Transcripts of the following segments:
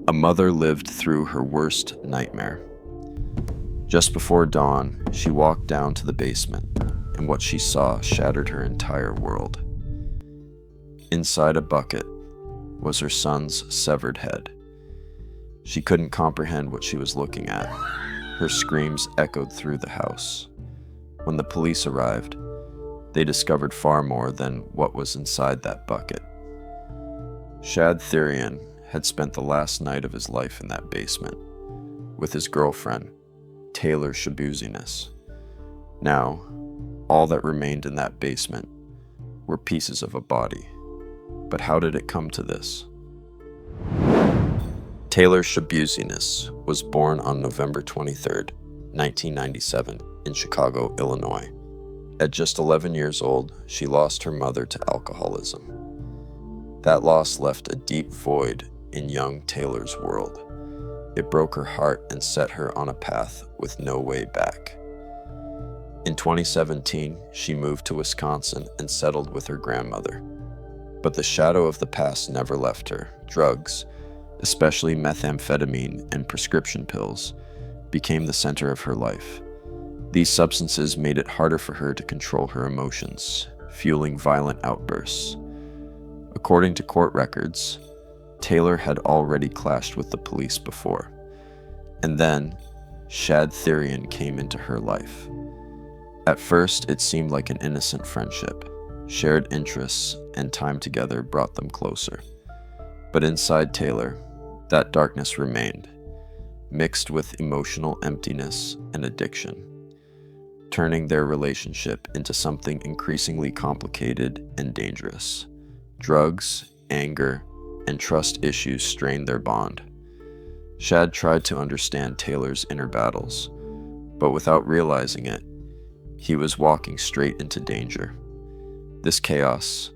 A mother lived through her worst nightmare. Just before dawn, she walked down to the basement, and what she saw shattered her entire world. Inside a bucket was her son's severed head. She couldn't comprehend what she was looking at. Her screams echoed through the house. When the police arrived, they discovered far more than what was inside that bucket. Shad Thyrion had spent the last night of his life in that basement with his girlfriend, Taylor Schabusiness. Now, all that remained in that basement were pieces of a body. But how did it come to this? Taylor Schabusiness was born on November 23, 1997, in Chicago, Illinois. At just 11 years old, she lost her mother to alcoholism. That loss left a deep void in young Taylor's world. It broke her heart and set her on a path with no way back. In 2017, she moved to Wisconsin and settled with her grandmother. But the shadow of the past never left her. Drugs, especially methamphetamine and prescription pills, became the center of her life. These substances made it harder for her to control her emotions, fueling violent outbursts. According to court records, Taylor had already clashed with the police before. And then, Shad Thyrion came into her life. At first, it seemed like an innocent friendship. Shared interests and time together brought them closer. But inside Taylor, that darkness remained, mixed with emotional emptiness and addiction, turning their relationship into something increasingly complicated and dangerous. Drugs, anger, and trust issues strained their bond. Shad tried to understand Taylor's inner battles, but without realizing it, he was walking straight into danger. This chaos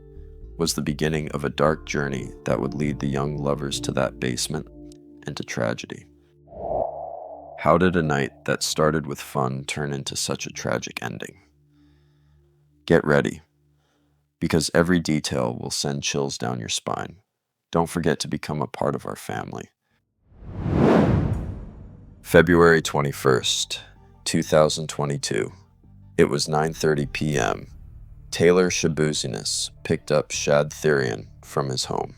was the beginning of a dark journey that would lead the young lovers to that basement and to tragedy. How did a night that started with fun turn into such a tragic ending? Get ready, because every detail will send chills down your spine. Don't forget to become a part of our family. February 21st, 2022. It was 9:30 p.m. Taylor Schabusiness picked up Shad Thyrion from his home.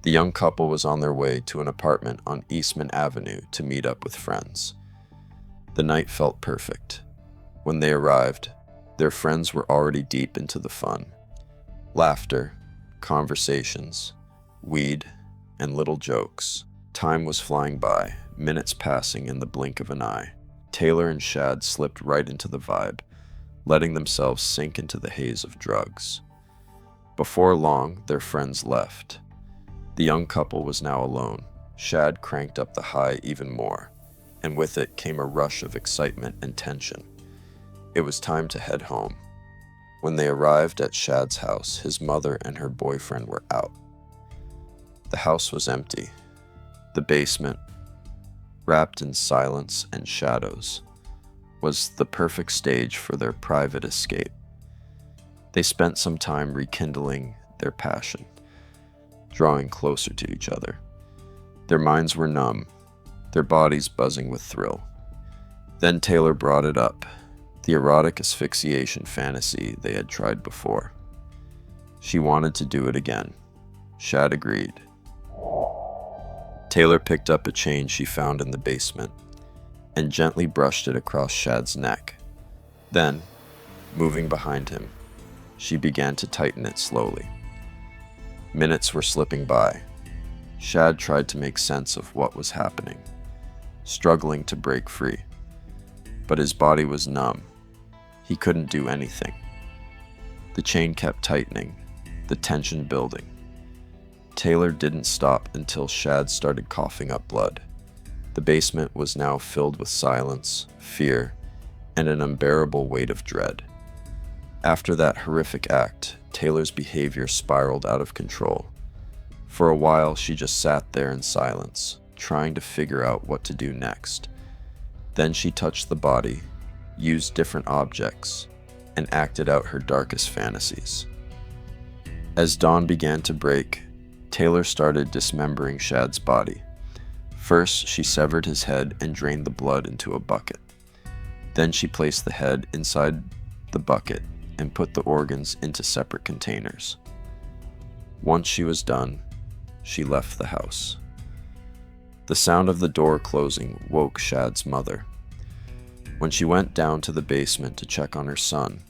The young couple was on their way to an apartment on Eastman Avenue to meet up with friends. The night felt perfect. When they arrived, their friends were already deep into the fun. Laughter, conversations, weed, and little jokes. Time was flying by, minutes passing in the blink of an eye. Taylor and Shad slipped right into the vibe, letting themselves sink into the haze of drugs. Before long, their friends left. The young couple was now alone. Shad cranked up the high even more, and with it came a rush of excitement and tension. It was time to head home. When they arrived at Shad's house, his mother and her boyfriend were out. The house was empty. The basement, wrapped in silence and shadows, was the perfect stage for their private escape. They spent some time rekindling their passion, drawing closer to each other. Their minds were numb, their bodies buzzing with thrill. Then Taylor brought it up, the erotic asphyxiation fantasy they had tried before. She wanted to do it again. Shad agreed. Taylor picked up a chain she found in the basement and gently brushed it across Shad's neck. Then, moving behind him, she began to tighten it slowly. Minutes were slipping by. Shad tried to make sense of what was happening, struggling to break free. But his body was numb. He couldn't do anything. The chain kept tightening, the tension building. Taylor didn't stop until Shad started coughing up blood. The basement was now filled with silence, fear, and an unbearable weight of dread. After that horrific act, Taylor's behavior spiraled out of control. For a while, she just sat there in silence, trying to figure out what to do next. Then she touched the body, used different objects, and acted out her darkest fantasies. As dawn began to break, Taylor started dismembering Shad's body. First, she severed his head and drained the blood into a bucket. Then she placed the head inside the bucket and put the organs into separate containers. Once she was done, she left the house. The sound of the door closing woke Shad's mother. When she went down to the basement to check on her son,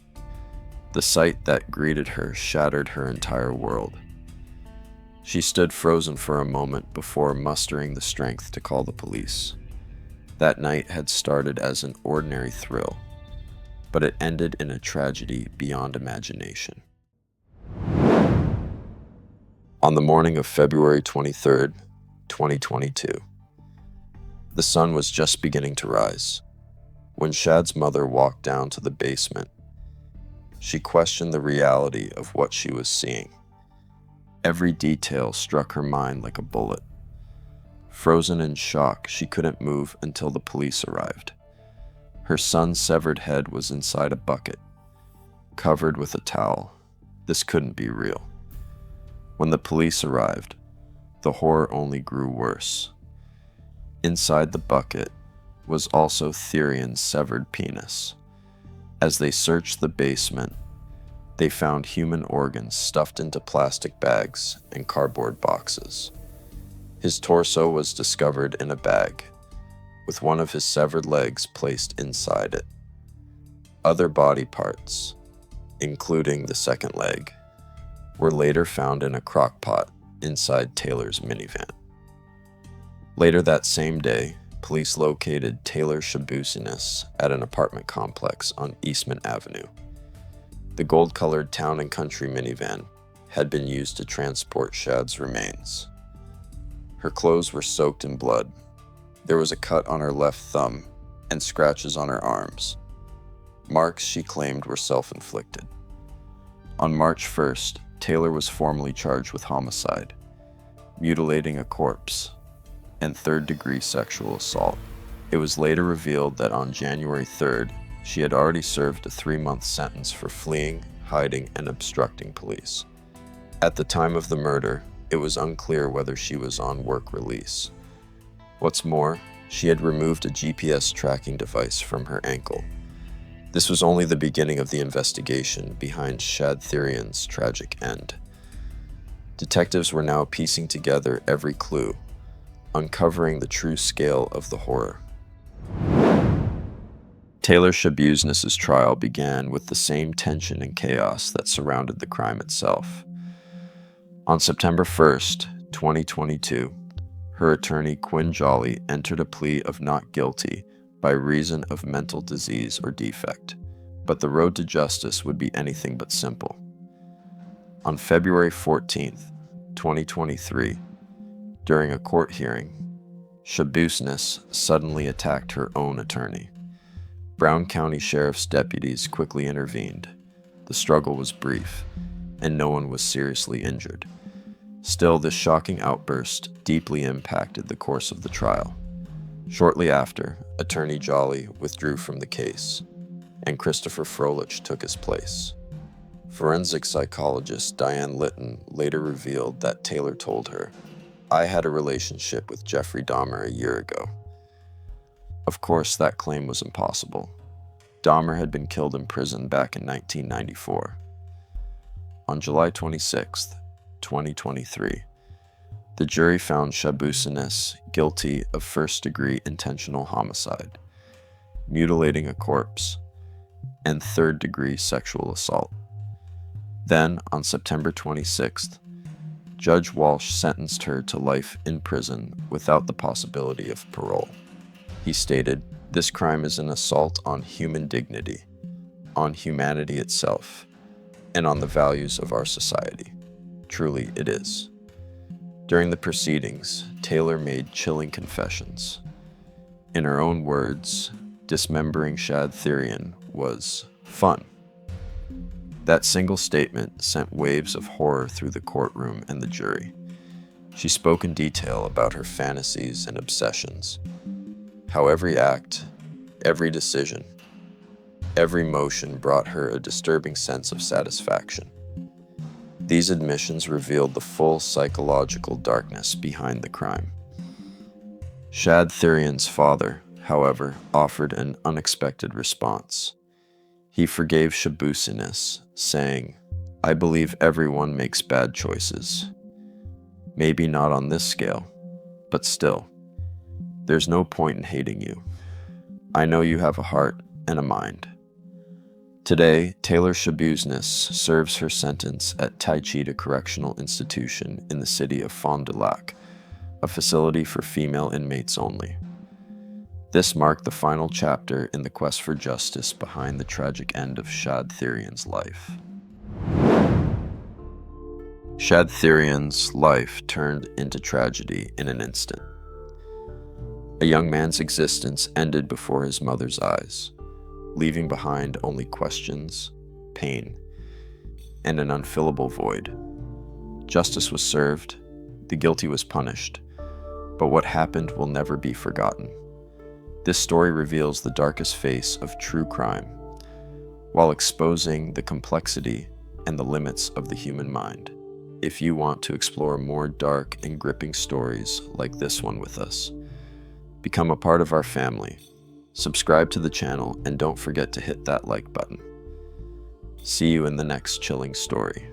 the sight that greeted her shattered her entire world. She stood frozen for a moment before mustering the strength to call the police. That night had started as an ordinary thrill, but it ended in a tragedy beyond imagination. On the morning of February 23rd, 2022, the sun was just beginning to rise. When Shad's mother walked down to the basement, she questioned the reality of what she was seeing. Every detail struck her mind like a bullet. Frozen in shock, she couldn't move until the police arrived. Her son's severed head was inside a bucket, covered with a towel. This couldn't be real. When the police arrived, the horror only grew worse. Inside the bucket was also Thyrion's severed penis. As they searched the basement, they found human organs stuffed into plastic bags and cardboard boxes. His torso was discovered in a bag, with one of his severed legs placed inside it. Other body parts, including the second leg, were later found in a crock pot inside Taylor's minivan. Later that same day, police located Taylor Schabusiness at an apartment complex on Eastman Avenue. The gold-colored Town and Country minivan had been used to transport Shad's remains. Her clothes were soaked in blood. There was a cut on her left thumb and scratches on her arms. Marks she claimed were self-inflicted. On March 1st, Taylor was formally charged with homicide, mutilating a corpse, and third-degree sexual assault. It was later revealed that on January 3rd, she had already served a 3-month sentence for fleeing, hiding, and obstructing police. At the time of the murder, it was unclear whether she was on work release. What's more, she had removed a GPS tracking device from her ankle. This was only the beginning of the investigation behind Shad Thyrion's tragic end. Detectives were now piecing together every clue, uncovering the true scale of the horror. Taylor Schabusiness's trial began with the same tension and chaos that surrounded the crime itself. On September 1st, 2022, her attorney Quinn Jolly entered a plea of not guilty by reason of mental disease or defect, but the road to justice would be anything but simple. On February 14th, 2023, during a court hearing, Schabusiness suddenly attacked her own attorney. Brown County Sheriff's deputies quickly intervened. The struggle was brief, and no one was seriously injured. Still, this shocking outburst deeply impacted the course of the trial. Shortly after, Attorney Jolly withdrew from the case, and Christopher Froelich took his place. Forensic psychologist Diane Litton later revealed that Taylor told her, "I had a relationship with Jeffrey Dahmer a year ago." Of course, that claim was impossible. Dahmer had been killed in prison back in 1994. On July 26, 2023, the jury found Schabusiness guilty of first-degree intentional homicide, mutilating a corpse, and third-degree sexual assault. Then, on September 26th, Judge Walsh sentenced her to life in prison without the possibility of parole. He stated, "This crime is an assault on human dignity, on humanity itself, and on the values of our society. Truly, it is." During the proceedings, Taylor made chilling confessions. In her own words, dismembering Shad Thyrion was fun. That single statement sent waves of horror through the courtroom and the jury. She spoke in detail about her fantasies and obsessions, how every act, every decision, every motion brought her a disturbing sense of satisfaction. These admissions revealed the full psychological darkness behind the crime. Shad Thyrion's father, however, offered an unexpected response. He forgave Schabusiness, saying, "I believe everyone makes bad choices. Maybe not on this scale, but still, there's no point in hating you. I know you have a heart and a mind." Today, Taylor Schabusiness serves her sentence at Taikita Correctional Institution in the city of Fond du Lac, a facility for female inmates only. This marked the final chapter in the quest for justice behind the tragic end of Shad Thyrion's life. Shad Thyrion's life turned into tragedy in an instant. A young man's existence ended before his mother's eyes, leaving behind only questions, pain, and an unfillable void. Justice was served, the guilty was punished, but what happened will never be forgotten. This story reveals the darkest face of true crime, while exposing the complexity and the limits of the human mind. If you want to explore more dark and gripping stories like this one with us, become a part of our family. Subscribe to the channel and don't forget to hit that like button. See you in the next chilling story.